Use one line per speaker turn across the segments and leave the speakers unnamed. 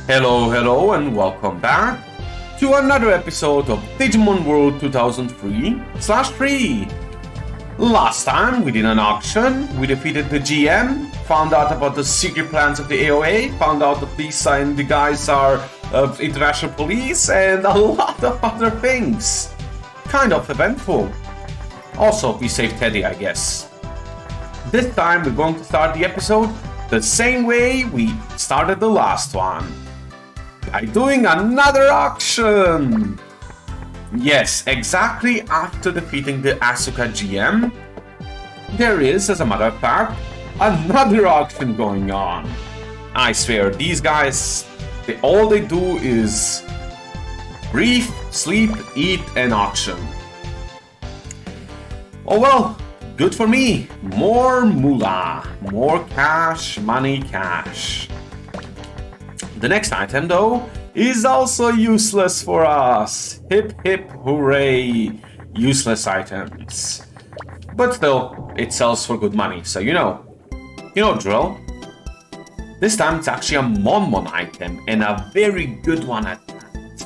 Hello, and welcome back to another episode of Digimon World 2003/3. Last time we did an auction, we defeated the GM, found out about the secret plans of the AOA, found out that Lisa and the guys are international police, and a lot of other things. Kind of eventful. Also, we saved Teddy, I guess. This time we're going to start the episode the same way we started the last one. By doing another auction! Yes, exactly after defeating the Asuka GM, there is, as a matter of fact, another auction going on. I swear, these guys, all they do is breathe, sleep, eat, and auction. Oh well, good for me. More moolah, more cash, money, cash. The next item, though, is also useless for us. Hip hip hooray, useless items. But still, it sells for good money, so you know drill. This time it's actually a Monmon item, and a very good one at that.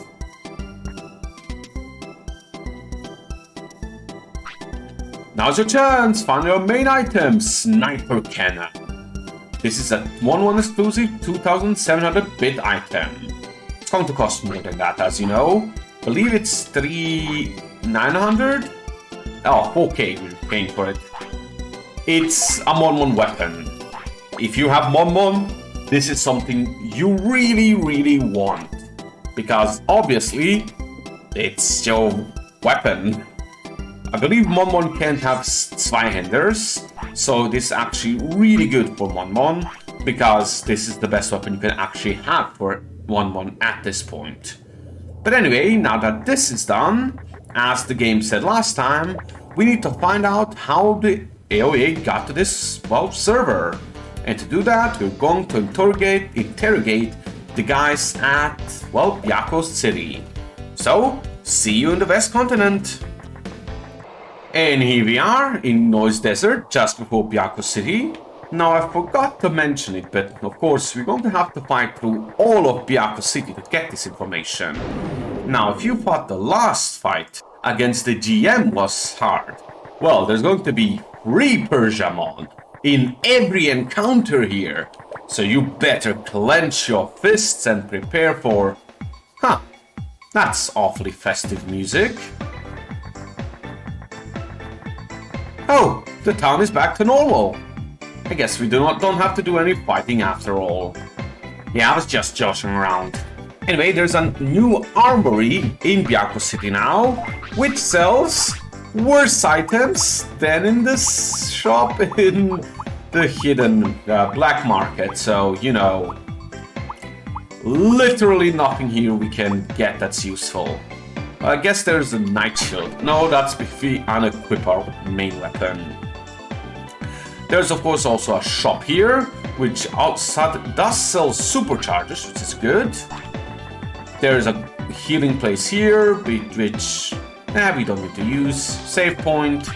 Now's your chance, find your main item, Sniper Cannon. This is a 1-1 exclusive 2700-bit item. It's going to cost more than that, as you know. I believe it's 3,900? Oh, okay, we're paying for it. It's a Monmon weapon. If you have Monmon, this is something you really want. Because obviously, it's your weapon. I believe Monmon can't have Zweihanders, so this is actually really good for Monmon, because this is the best weapon you can actually have for Monmon at this point. But anyway, now that this is done, as the game said last time, we need to find out how the AOA got to this, server. And to do that, we're going to interrogate the guys at, Byakko City. So, see you in the West Continent! And here we are in Noise Desert, just before Byakko City. Now I forgot to mention it, but of course we're going to have to fight through all of Byakko City to get this information. Now if you thought the last fight against the GM was hard, well, there's going to be 3 Persiamon in every encounter here. So you better clench your fists and prepare for... that's awfully festive music. Oh, the town is back to normal. I guess we don't have to do any fighting after all. Yeah, I was just joshing around. Anyway, there's a new armory in Byakko City now, which sells worse items than in this shop in the hidden black market. So, literally nothing here we can get that's useful. I guess there's a Night Shield. No, that's if we unequip our main weapon. There's of course also a shop here, which outside does sell superchargers, which is good. There's a healing place here, which we don't need to use. Save point,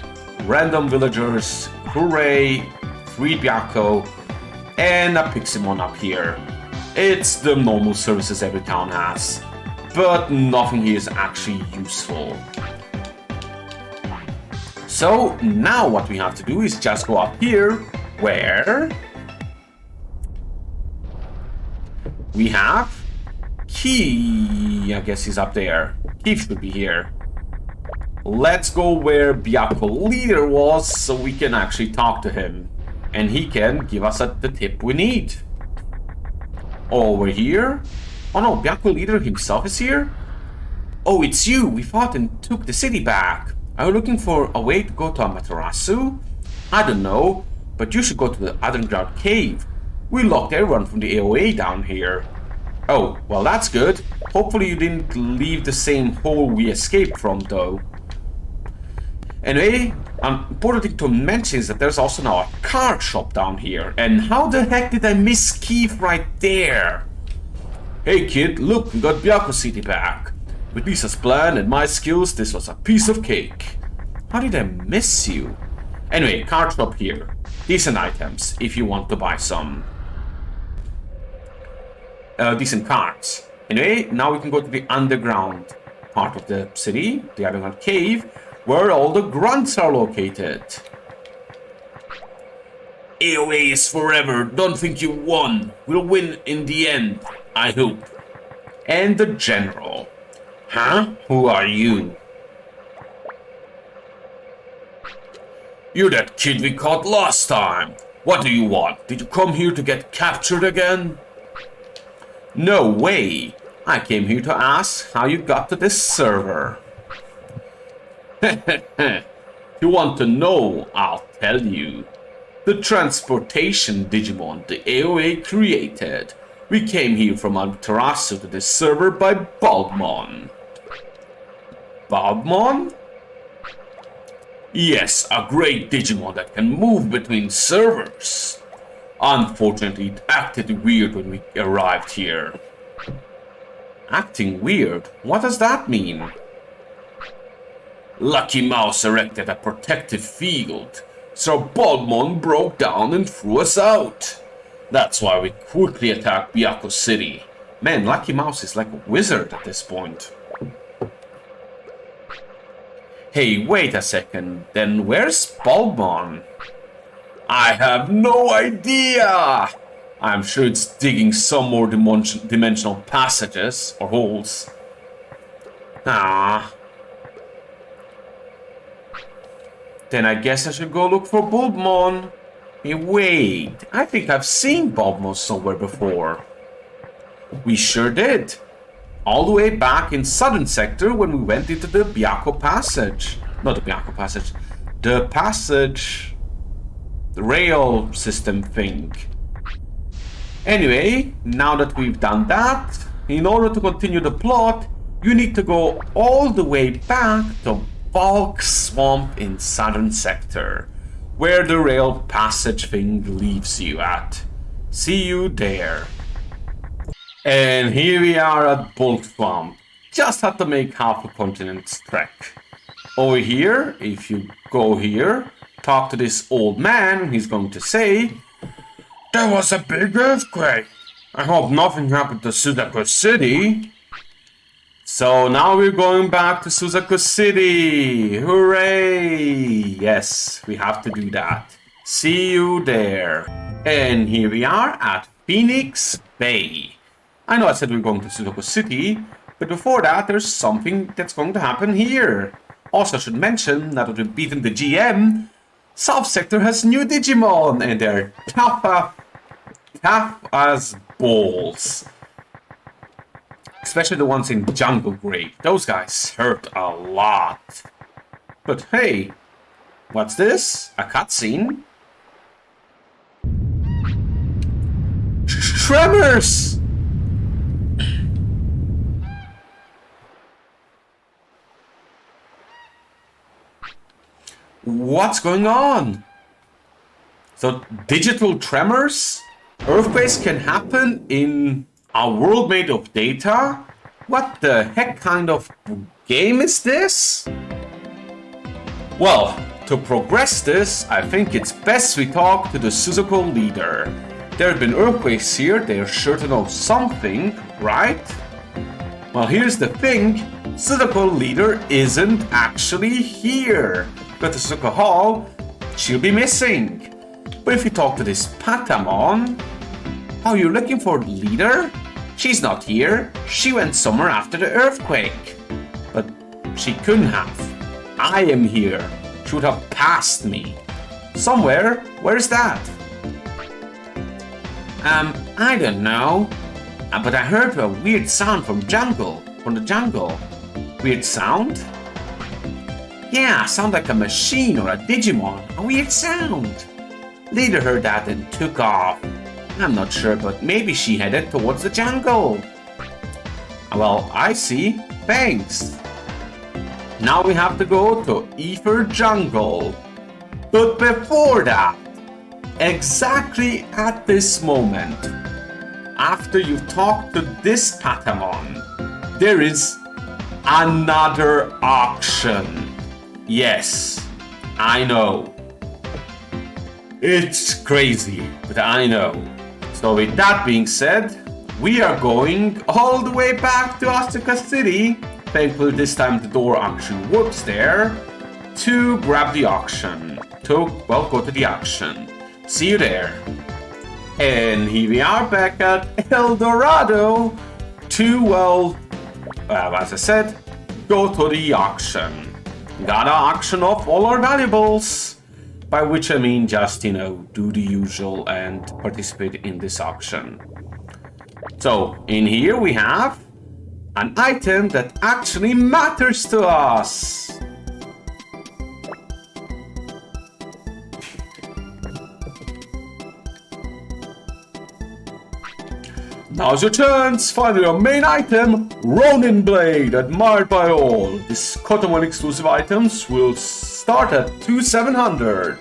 random villagers, hooray, 3 Byakko, and a Piximon up here. It's the normal services every town has. But nothing here is actually useful. So now what we have to do is just go up here, where we have Key. I guess he's up there. Key should be here. Let's go where Byakko leader was, so we can actually talk to him, and he can give us the tip we need. Over here. Oh no, Byakko leader himself is here? Oh, it's you! We fought and took the city back. Are you looking for a way to go to Amaterasu? I don't know, but you should go to the underground cave. We locked everyone from the AOA down here. Oh, well that's good. Hopefully you didn't leave the same hole we escaped from, though. Anyway, an important thing to mention is that there's also now a card shop down here. And how the heck did I miss Keith right there? Hey kid, look, we got Byakko City back. With Lisa's plan and my skills, this was a piece of cake. How did I miss you? Anyway, card shop here. Decent items, if you want to buy some. decent cards. Anyway, now we can go to the underground part of the city, the underground cave, where all the grunts are located. AOA is forever. Don't think you won. We'll win in the end, I hope. And the general. Huh? Who are you? You're that kid we caught last time. What do you want? Did you come here to get captured again? No way. I came here to ask how you got to this server. You want to know? I'll tell you. The transportation Digimon the AOA created. We came here from Amaterasu to this server by Bulbmon. Bulbmon? Yes, a great Digimon that can move between servers. Unfortunately, it acted weird when we arrived here. Acting weird? What does that mean? Lucky Mouse erected a protective field, so Bulbmon broke down and threw us out. That's why we quickly attacked Byakko City. Man, Lucky Mouse is like a wizard at this point. Hey, wait a second, then where's Bulbmon? I have no idea! I'm sure it's digging some more dimensional passages or holes. Ah. Then I guess I should go look for Bulbmon. Hey, wait, I think I've seen Bulbmon somewhere before. We sure did. All the way back in Southern Sector when we went into the Byakko Passage. Not the Byakko Passage. The passage... the rail system thing. Anyway, now that we've done that, in order to continue the plot, you need to go all the way back to Bulk Swamp in Southern Sector, where the rail passage thing leaves you at. See you there. And here we are at Bulk Swamp. Just had to make half a continent's trek. Over here, if you go here, talk to this old man, he's going to say, "There was a big earthquake. I hope nothing happened to Suzaku City." So now we're going back to Suzaku City. Hooray! Yes, we have to do that. See you there. And here we are at Phoenix Bay. I know I said we're going to Suzaku City, but before that there's something that's going to happen here. Also I should mention, now that we've beaten the GM, South Sector has new Digimon, and they're tough as balls. Especially the ones in Jungle Grave. Those guys hurt a lot. But hey, what's this? A cutscene? Tremors! What's going on? So, digital tremors? Earthquakes can happen in a world made of data? What the heck kind of game is this? Well, to progress this, I think it's best we talk to the Suzuko leader. There have been earthquakes here, they're sure to know something, right? Well, here's the thing, Suzuko leader isn't actually here. Go to Suzuko Hall, she'll be missing. But if you talk to this Patamon, oh, you're looking for the leader? She's not here. She went somewhere after the earthquake. But she couldn't have. I am here. She would have passed me. Somewhere? Where's that? I don't know. But I heard a weird sound from the jungle. Weird sound? Yeah, sound like a machine or a Digimon. A weird sound. Leader heard that and took off. I'm not sure, but maybe she headed towards the jungle. Well, I see. Thanks. Now we have to go to Ether Jungle. But before that, exactly at this moment, after you've talked to this Patamon, there is another auction. Yes, I know. It's crazy, but I know. So with that being said, we are going all the way back to Azteca City. Thankfully, this time the door actually works there to grab the auction. Well, go to the auction. See you there. And here we are back at El Dorado to, well, as I said, go to the auction. Gotta auction off all our valuables. By which I mean just, do the usual and participate in this auction. So, in here we have an item that actually matters to us. Now's your chance! Finally, our main item, Ronin Blade, admired by all. This Kotamon exclusive items will start at 2,700.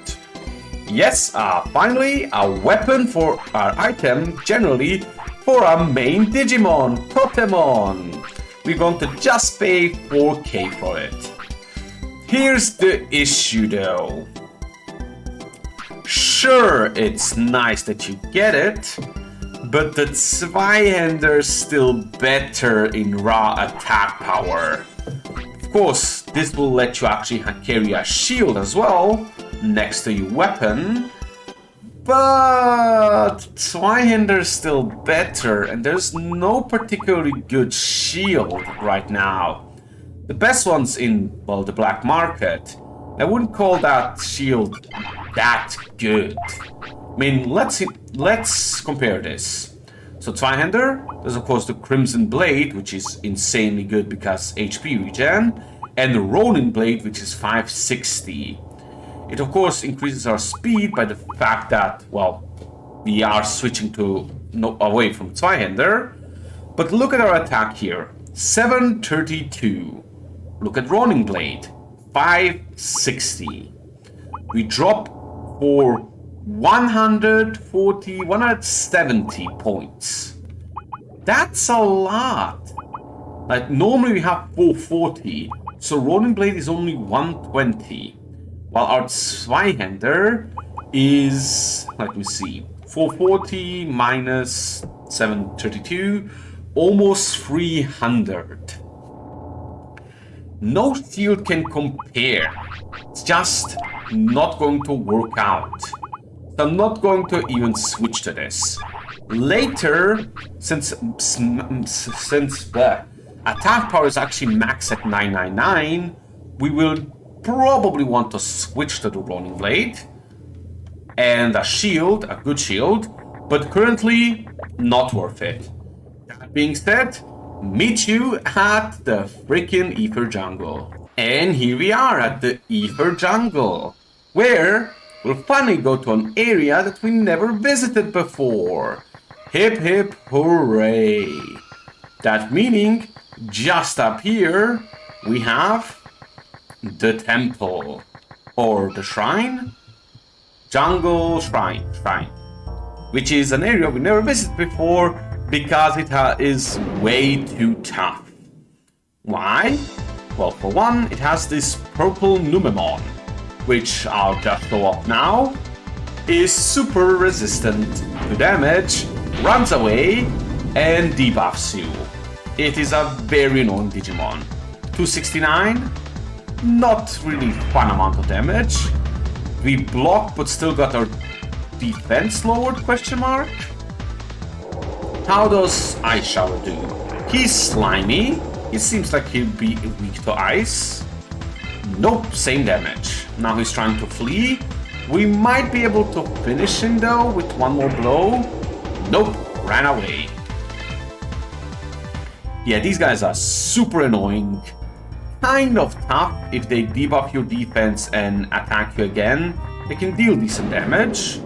Yes, finally, a weapon for our item, generally for our main Digimon, Kotamon. We're going to just pay 4K for it. Here's the issue though. Sure, it's nice that you get it, but the Zweihander's still better in raw attack power. Of course, this will let you actually carry a shield as well, next to your weapon. But Zweihander's still better, and there's no particularly good shield right now. The best one's in, well, the black market. I wouldn't call that shield that good. I mean, let's compare this. So Zweihander, there's of course the Crimson Blade, which is insanely good because HP regen, and the Ronin Blade, which is 560. It of course increases our speed by the fact that, well, we are switching away from Zweihander. But look at our attack here, 732. Look at Ronin Blade, 560. We drop for 170 points. That's a lot. Like normally we have 440, so Ronin Blade is only 120, while our Zweihander is, let me see, 440 minus 732, almost 300. No shield can compare. It's just not going to work out. So I'm not going to even switch to this. Later, since the attack power is actually max at 999, we will probably want to switch to the Ronin Blade and a shield, a good shield, but currently not worth it. That being said, meet you at the freaking Ether Jungle. And here we are at the Ether Jungle, where we'll finally go to an area that we never visited before. Hip hip hooray! That meaning, just up here, we have the temple, or the shrine? Jungle Shrine, which is an area we never visited before because it is way too tough. Why? Well, for one, it has this purple Numemon, which I'll just show off now, is super resistant to damage, runs away, and debuffs you. It is a very annoying Digimon. 269, not really fun amount of damage. We block but still got our defense lowered, question mark? How does Ice Shower do? He's slimy. It seems like he'll be weak to ice. Nope, same damage. Now he's trying to flee. We might be able to finish him though with one more blow. Nope, ran away. Yeah, these guys are super annoying. Kind of tough if they debuff your defense and attack you again. They can deal decent damage,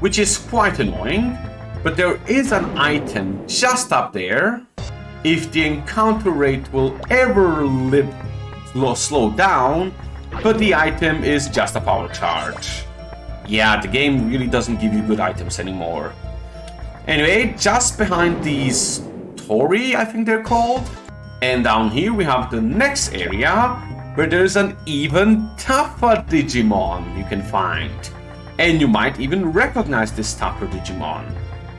which is quite annoying. But there is an item just up there. If the encounter rate will ever slow down, but the item is just a power charge. Yeah, the game really doesn't give you good items anymore. Anyway, just behind these Tori, I think they're called. And down here we have the next area where there's an even tougher Digimon you can find. And you might even recognize this tougher Digimon.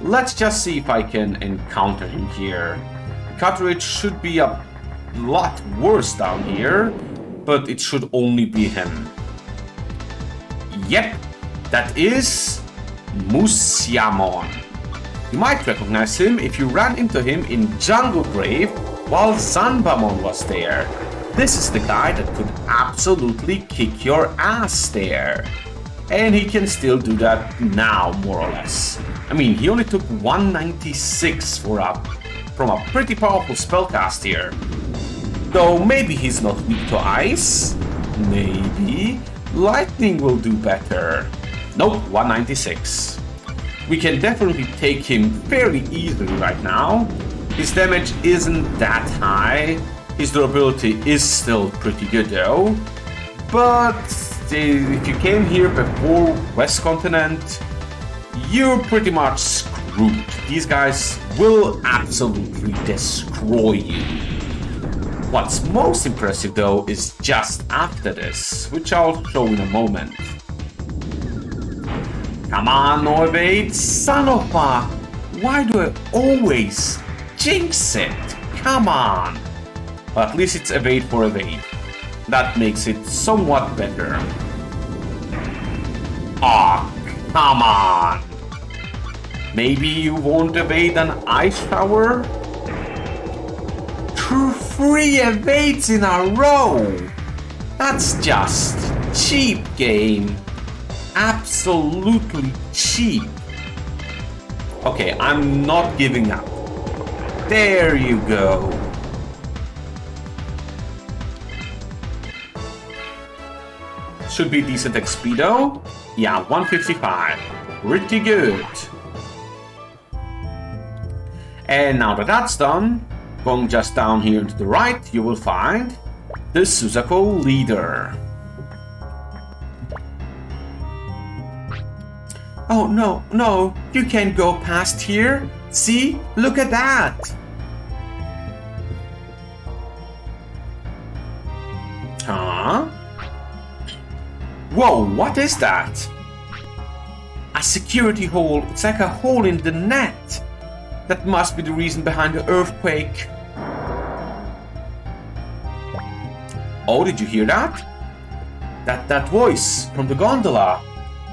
Let's just see if I can encounter him here. Cartridge should be a lot worse down here, but it should only be him. Yep, that is Musiamon. You might recognize him if you ran into him in Jungle Grave while Zanbamon was there. This is the guy that could absolutely kick your ass there. And he can still do that now, more or less. I mean, he only took 196 from a pretty powerful spellcast here. Though maybe he's not weak to ice. Maybe lightning will do better. Nope, 196. We can definitely take him fairly easily right now. His damage isn't that high. His durability is still pretty good though. But if you came here before West Continent, you're pretty much screwed. These guys will absolutely destroy you. What's most impressive though is just after this, which I'll show in a moment. Come on, no evade, son of a... Why do I always jinx it? Come on. But at least it's evade for evade. That makes it somewhat better. Ah, come on. Maybe you won't evade an ice shower? 3 evades in a row! That's just cheap game. Absolutely cheap. Okay, I'm not giving up. There you go. Should be decent XP though. Yeah, 155. Pretty good. And now that that's done, going just down here to the right, you will find the Suzaku leader. Oh, no, you can't go past here. See? Look at that. Huh? Whoa, what is that? A security hole. It's like a hole in the net. That must be the reason behind the earthquake. Oh, did you hear that? That voice from the gondola.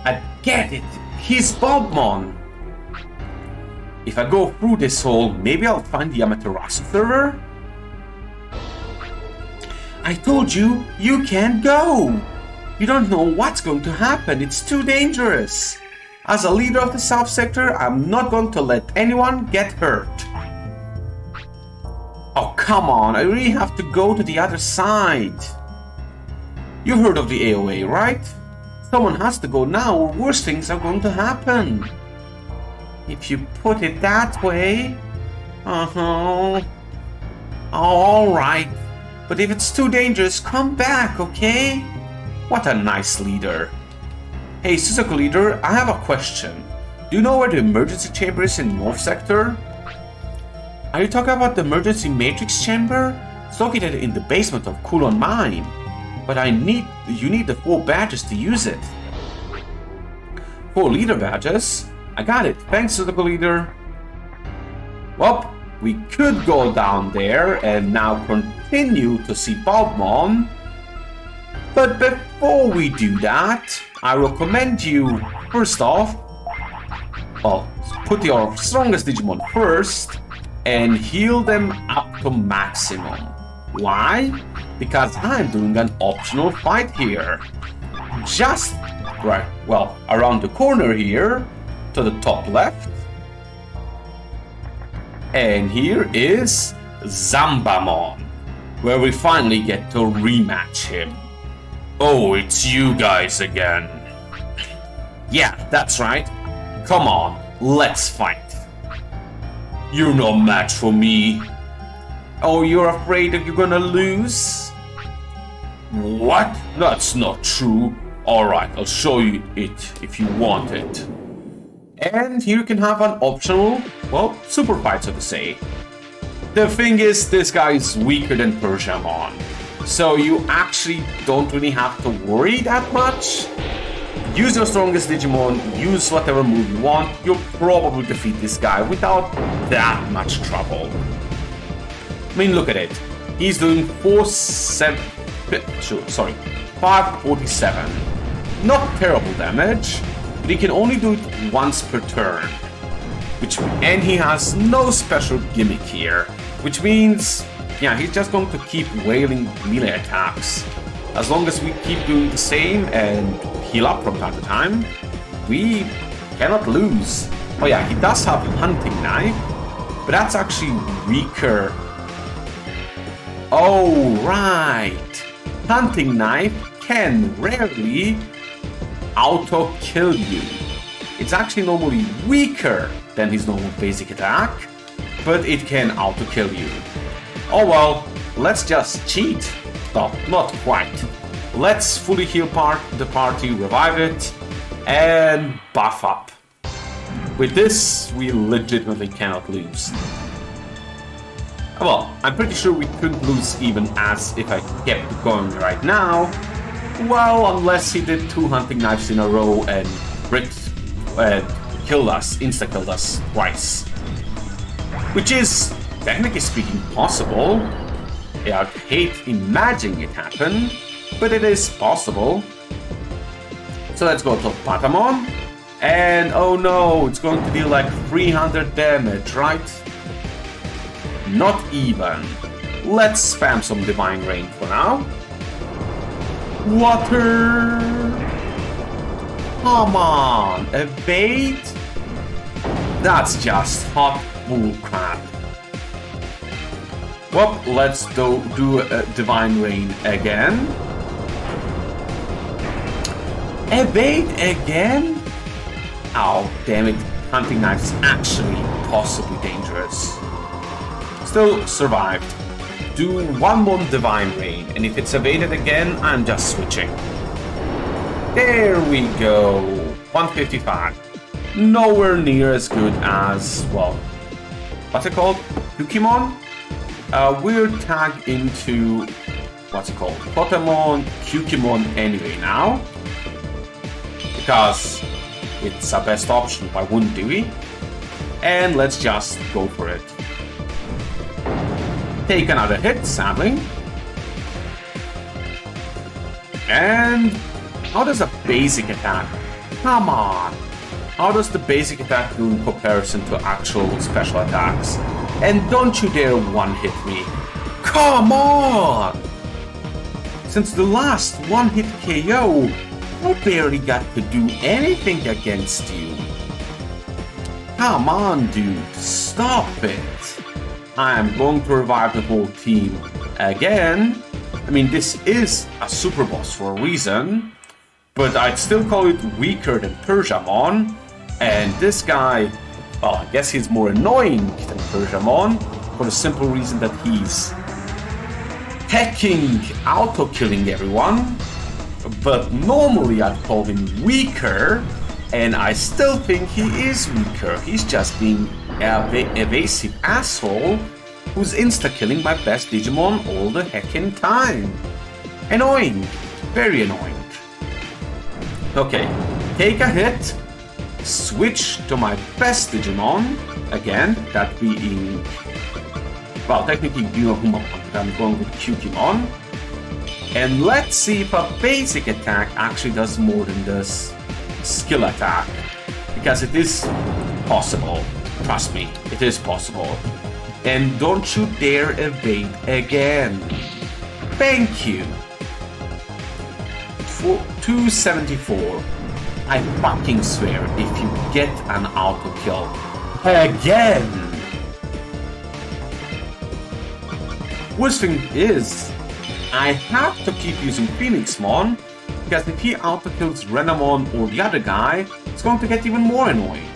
I get it. He's Bobmon. If I go through this hole, maybe I'll find the Amaterasu server? I told you, you can't go. You don't know what's going to happen. It's too dangerous. As a leader of the South Sector, I'm not going to let anyone get hurt. Oh, come on. I really have to go to the other side. You heard of the AOA, right? Someone has to go now or worse things are going to happen. If you put it that way... Oh, alright. But if it's too dangerous, come back, okay? What a nice leader. Hey, Suzaku leader, I have a question. Do you know where the emergency chamber is in North Sector? Are you talking about the emergency matrix chamber? It's located in the basement of Kulon Mine. But you need the 4 badges to use it. 4 leader badges? I got it. Thanks, Suzaku leader. Well, we could go down there and now continue to see Bobmon. But before we do that, I recommend you, first off, well, put your strongest Digimon first and heal them up to maximum. Why? Because I'm doing an optional fight here. Just right, well, around the corner here, to the top left. And here is Zanbamon, where we finally get to rematch him. Oh, it's you guys again. Yeah, that's right. Come on, let's fight. You're no match for me. Oh, you're afraid that you're gonna lose? What? That's not true. Alright, I'll show you it if you want it. And here you can have an optional, well, super fight, so to say. The thing is, this guy is weaker than Persiamon. So you actually don't really have to worry that much. use your strongest Digimon, use whatever move you want, you'll probably defeat this guy without that much trouble. I mean, look at it. He's doing 547. Not terrible damage, but he can only do it once per turn. And he has no special gimmick here, which means, yeah, he's just going to keep wailing melee attacks. As long as we keep doing the same and heal up from time to time, we cannot lose. Oh yeah, he does have Hunting Knife, but that's actually weaker. Oh, right. Hunting Knife can rarely auto-kill you. It's actually normally weaker than his normal basic attack, but it can auto-kill you. Oh well, let's just cheat. No, not quite. Let's fully heal the party, revive it, and buff up. With this, we legitimately cannot lose. Well, I'm pretty sure we couldn't lose even as if I kept going right now. Well, unless he did 2 Hunting Knives in a row and killed us, insta-killed us twice. Which is, technically speaking, possible. Yeah, I'd hate imagining it happen, but it is possible. So let's go to Patamon. And oh no, it's going to deal like 300 damage, right? Not even. Let's spam some Divine Rain for now. Water! Come on, evade? That's just hot bullcrap. Well, let's do a Divine Rain again. Evade again? Oh, damn it. Hunting Knife is actually possibly dangerous. Still survived. Do one more Divine Rain, and if it's evaded again, I'm just switching. There we go. 155. Nowhere near as good as, well, what's it called? Digimon? We're tagged into, what's it called? Potamon, Digimon anyway now. Because it's our best option, why wouldn't we? And let's just go for it. Take another hit, sadly. And how does a basic attack? Come on! How does the basic attack do in comparison to actual special attacks? And don't you dare one-hit me. Come on! Since the last one-hit KO, I barely got to do anything against you. Come on, dude. Stop it. I am going to revive the whole team again. I mean, this is a super boss for a reason, but I'd still call it weaker than Persiamon. And this guy, well, I guess he's more annoying than Persiamon for the simple reason that he's hacking, auto-killing everyone. But normally I'd call him weaker, and I still think he is weaker. He's just being an evasive asshole who's insta-killing my best Digimon all the heckin' time. Annoying. Very annoying. Okay, take a hit, switch to my best Digimon, again, that being, well, technically Digimon, but I'm going with Digimon. And let's see if a basic attack actually does more than this skill attack. Because it is possible. Trust me, it is possible. And don't you dare evade again. Thank you. For 274. I fucking swear if you get an auto kill again. Worst thing is, I have to keep using Phoenixmon, because if he auto-kills Renamon or the other guy, it's going to get even more annoying.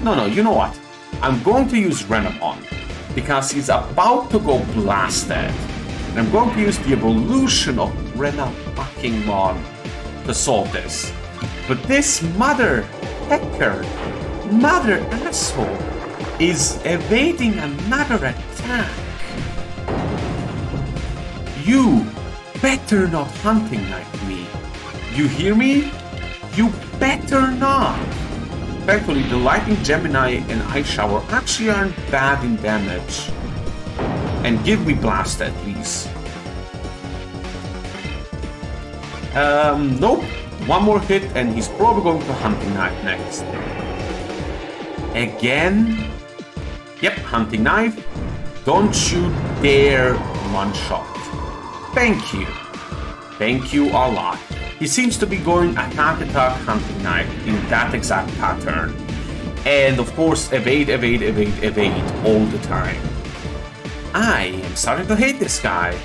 No, you know what? I'm going to use Renamon, because he's about to go blasted. And I'm going to use the evolution of Renamon to solve this. But this mother asshole, is evading another attack. You better not hunting knife me. You hear me? You better not! Thankfully, the Lightning Gemini and Ice Shower actually aren't bad in damage. And give me Blasted, please. Nope. One more hit and he's probably going to Hunting Knife next. Again? Yep, Hunting Knife. Don't you dare one-shot. Thank you. Thank you a lot. He seems to be going attack, Hunting Knife in that exact pattern. And of course, evade all the time. I am starting to hate this guy.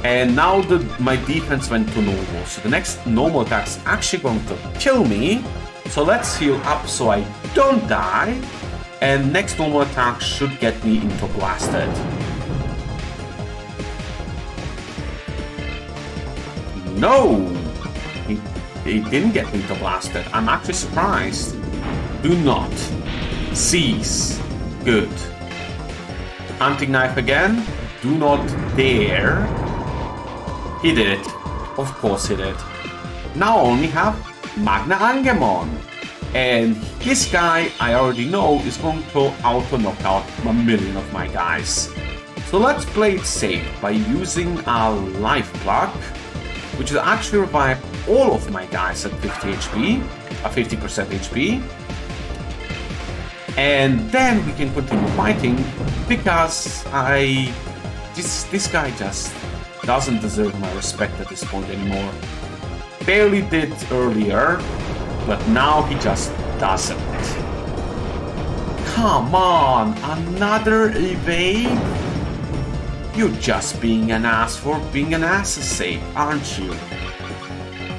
And now my defense went to normal. So the next normal attack is actually going to kill me. So let's heal up so I don't die. And next normal attack should get me into Blasted. No! He didn't get me into Blasted. I'm actually surprised. Do not. Cease. Good. Hunting Knife again. Do not dare. He did it. Of course he did. Now I only have Magna Angemon. And this guy, I already know, is going to auto-knock out a million of my guys. So let's play it safe by using a Life Plug, which will actually revive all of my guys at 50 HP, 50% HP. And then we can continue fighting, because this guy just doesn't deserve my respect at this point anymore. Barely did earlier, but now he just doesn't. Come on, another evade? You're just being an ass for being an ass's sake, aren't you?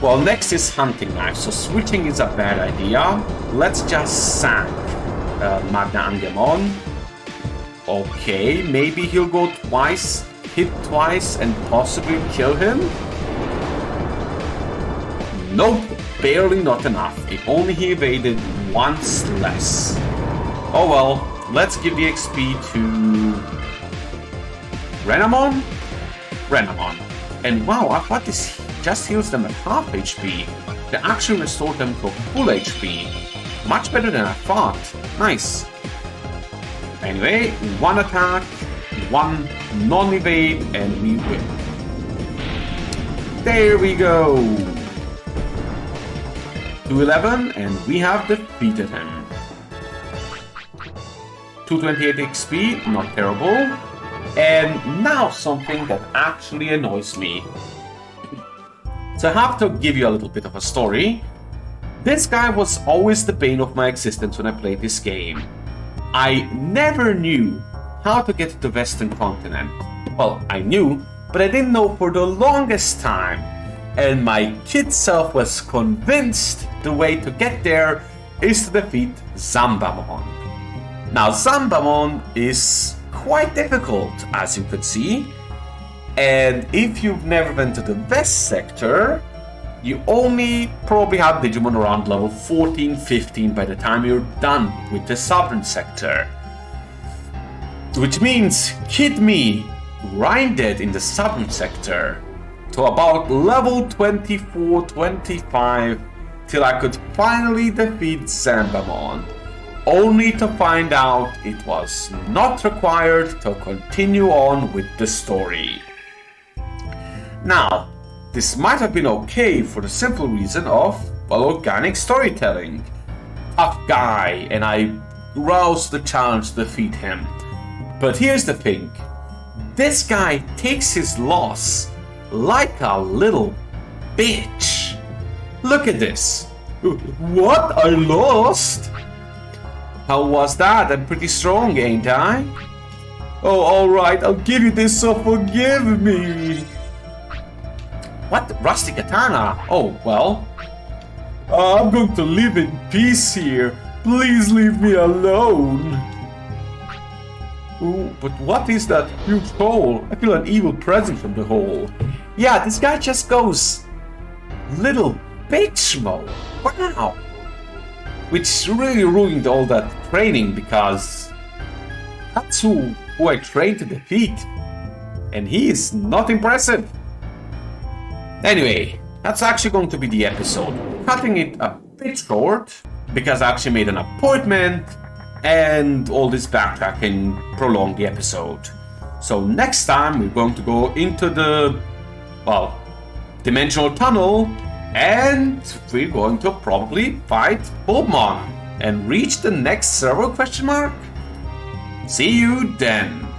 Well, next is Hunting Knife, so switching is a bad idea. Let's just sack Magna Angemon. Okay, maybe he'll go twice, hit twice, and possibly kill him? Nope, barely not enough. If only he evaded once less. Oh well, let's give the XP to Renamon? Renamon. And wow, I thought this just heals them at half HP. They actually restored them to full HP. Much better than I thought. Nice. Anyway, one attack, one non-evade, and we win. There we go. 211, and we have defeated him. 228 XP, not terrible. And now something that actually annoys me. So I have to give you a little bit of a story. This guy was always the bane of my existence when I played this game. I never knew how to get to the Western continent. Well, I knew, but I didn't know for the longest time. And my kid self was convinced the way to get there is to defeat Zanbamon. Now, Zanbamon is quite difficult, as you could see. And if you've never been to the West sector, you only probably have Digimon around level 14, 15 by the time you're done with the Southern sector. Which means Kid Me grinded in the Southern sector to about level 24, 25 till I could finally defeat Zanbamon, only to find out it was not required to continue on with the story. Now, this might have been okay for the simple reason of, well, organic storytelling. Tough guy, and I roused the challenge to defeat him. But here's the thing. This guy takes his loss like a little bitch. Look at this. What? I lost? How was that? I'm pretty strong, ain't I? Oh, alright, I'll give you this, so forgive me. What? Rusty Katana? Oh, well. I'm going to live in peace here. Please leave me alone. Ooh, but what is that huge hole? I feel an evil presence from the hole. Yeah, this guy just goes little bitch mode. Wow. Which really ruined all that training, because that's who I trained to defeat. And he is not impressive. Anyway, that's actually going to be the episode. Cutting it a bit short because I actually made an appointment and all this backtracking prolonged the episode. So next time we're going to go into the, well, dimensional tunnel and we're going to probably fight Bulbmon and reach the next server question mark. See you then.